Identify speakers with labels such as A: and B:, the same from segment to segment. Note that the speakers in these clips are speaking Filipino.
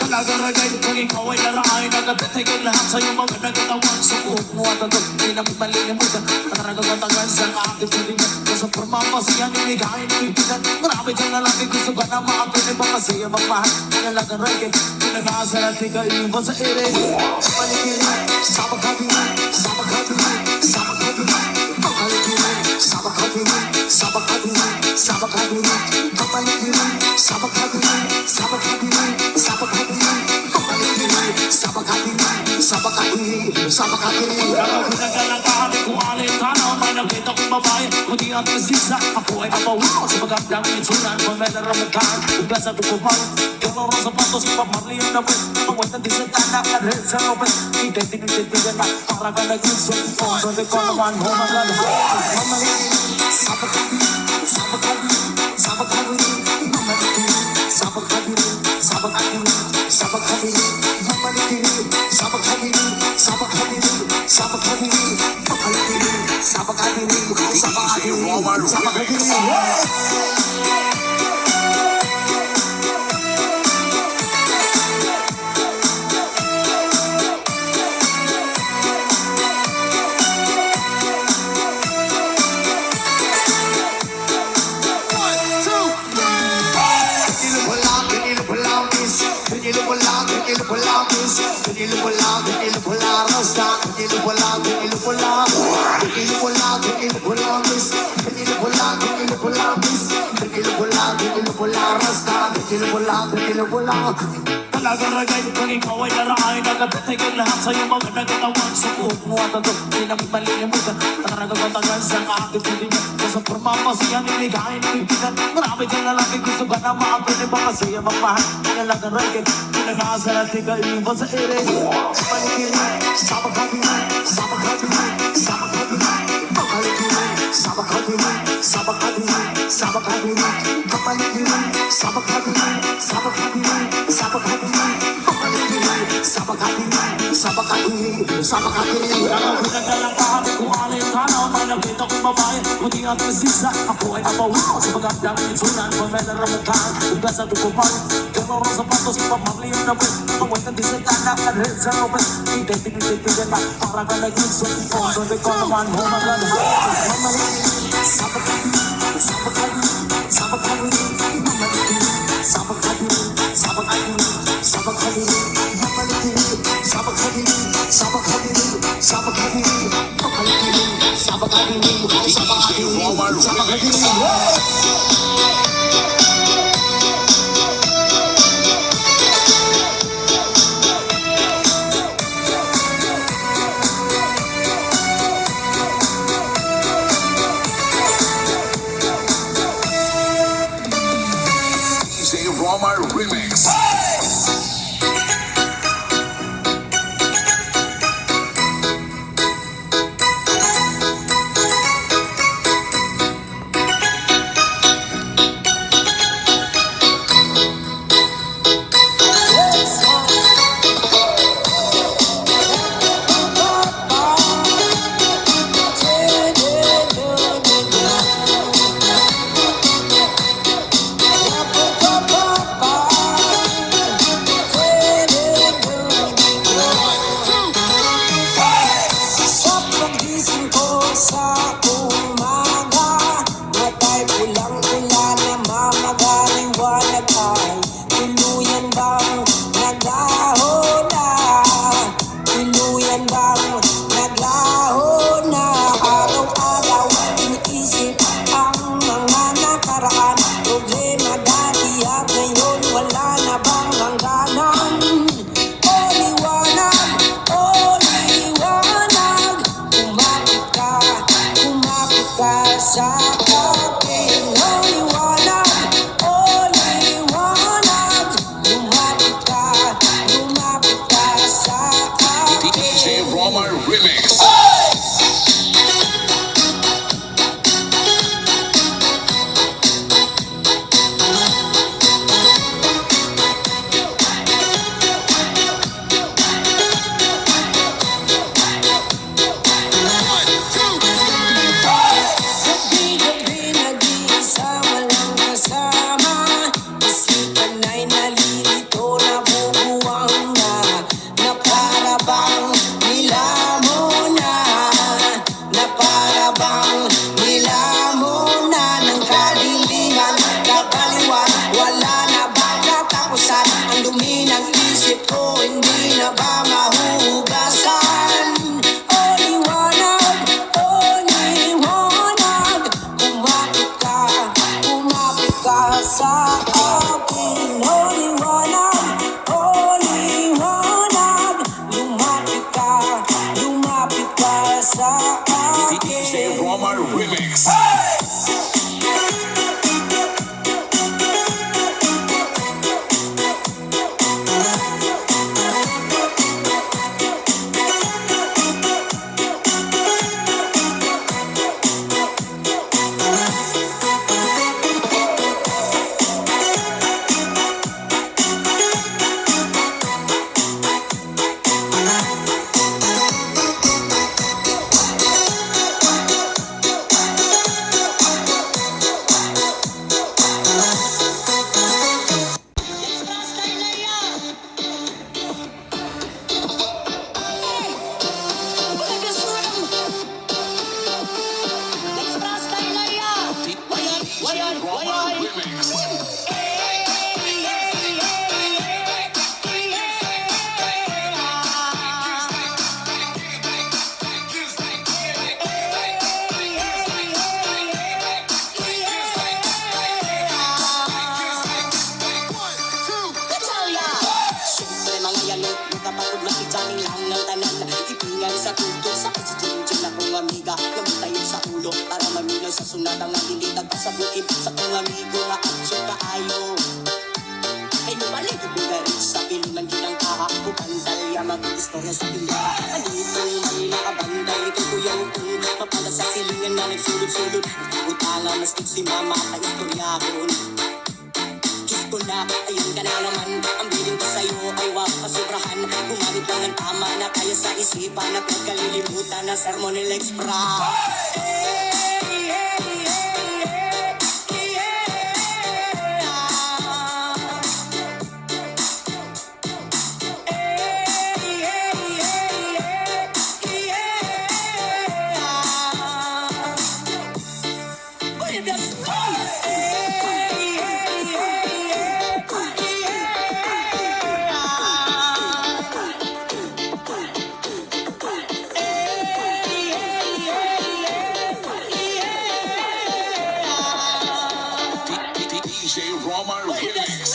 A: Talagaragay kung ikaw ay naraay nagabitigay lahat sa'yo mga nagkatawang subuok mo at ito di na malilimutan Nataragagatagal sa ka-activity niya Kasi purmapasiyan inigay ibigan Marami dyan na lagi gusto ka na maapin Ibang masaya magmahal Talagaragay pinag-aasal at ikaw sa ere Sa paligirin, sa pagkabirin Sa pagkabirin, sa pagkabirin Pagkaligirin, sa pagkabirin Sa pagkabirin, sa pagkabirin Pagkaligirin, sa pagkabirin Sa pagkabirin, sa pagkabirin Pagkaligirin, sa pagkabirin Sa pagkabirin, sa pagkabirin Pinagalang kahari kung alin tanaw May nakita kong babae Kundi ang kasisa Ako ay napawaw Sa magandang itsunan Pamela Ramadan Ugla sa tukupan Doloro sa patos Pamarliyan na wet Pagwatan din sa tanak At rin sa robet Identitigan na Para ka nag-inso Kung sabi ko naman Humagal Mamaligirin Sa pagkabirin Sa pagkabirin Sa pagkabirin Mamaligirin Sa pagkabirin Sa pagkabirin Sa pagkabirin Mamaligirin Sa pagkabirin Sa pagkabirin Sa pagkabirin Mamaligirin Sa pagkabirin Sa pagkabirin Sa pagkabirin Talagaragay kung ikaw ay naraay nagabitigay lahat sa'yo mga nagkatawang subuok mo at ito di na malilimutan Nataragagatagal sa ka-activity niya Kasi purmapasiyan inigay ibigan Marami dyan na lagi gusto ka na maapin Ibang masaya magmahal Talagaragay pinag-aasal at ikaw sa ere Sa paligirin, sa pagkabirin Sa pagkabirin, sa pagkabirin Pagkaligirin, sa pagkabirin Sa pagkabirin, sa pagkabirin Pagkaligirin, sa pagkabirin Sa pagkabirin, sa pagkabirin Pagkaligirin, sa pagkabirin Sa pagkabirin, sa pagkabirin Pinagalang kahari kung alin tanaw May nakita kong babae Kundi ang kasisa Ako ay napawaw Sa magandang itsunan Pamela Ramadan Ugla sa tukupan Doloro sa patos Pamarliyan na wet Pagwatan din sa tanak At rin sa robet Identitigan na Para ka nag-inso Kung sabi ko naman Humagal Mamaligirin Sa pagkabirin Sa pagkabirin Sa pagkabirin Mamaligirin Sa pagkabirin Sa pagkabirin Sa pagkabirin Mamaligirin Sa pagkabirin Sa pagkabirin Sa pagkabirin Mamaligirin Sa pagkabirin Sa pagkabirin Sa pagkabirin
B: Roma Remix.
C: akin. Oh liwanag, lumapit ka sa
B: DJ
C: akin.
B: Romar Remix. Romar Remix.
C: Siyempre mga yanok, magkapagod makijaming lang ng tanan. Ipingan sa tuto, sa kasitindyan akong amiga. Gamit tayo sa ulo, para maminaw sa sunatang ang dilitag pa sa bukid. Sa kong amigo nga aksyon kaayo. Ay nubalik ko garin sa pilo ng ginang kaha. Bukantalya mag-istorya sa pindara. Andito may nakabanday kay kuya utong. Mapala sa silingan na nagsulod-sulod. Nagutanga mastig si mama kay istoryahon. Ko na, ayun ka na naman. Ang biling ko sa'yo ay wag pasobrahan. Gumamit lang ng tama na kaya sa isipan. At huwag kalilimutan na Sermonil Extra.
B: DJ Romar Remix.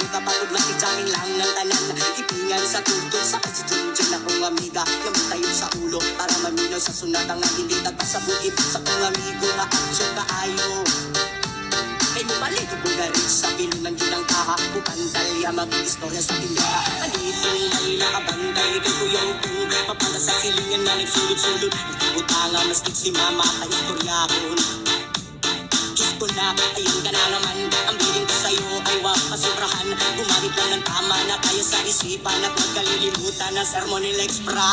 C: Kapagod makijaming lang ng tanan. Ipingan sa tuto, sa kasitindyan akong amiga. Gamit tayo sa ulo, para maminaw sa sunatang ang dilitag pa sa bukid. Sa kong amigo nga aksyon kaayo. Ay nubalik ko garin sa pilo ng ginang kaha. Bukantalya mag-istorya sa pindara. Andito may nakabanday kay kuya utong. Mapala sa silingan na nagsulod-sulod. Nagutanga mastig si mama kay istoryahon. Ko na, ayun ka na naman. Ang biling ko sa'yo ay wag pasobrahan. Gumamit lang ng tama na kaya sa isipan. At huwag kalilimutan na Sermonil Extra.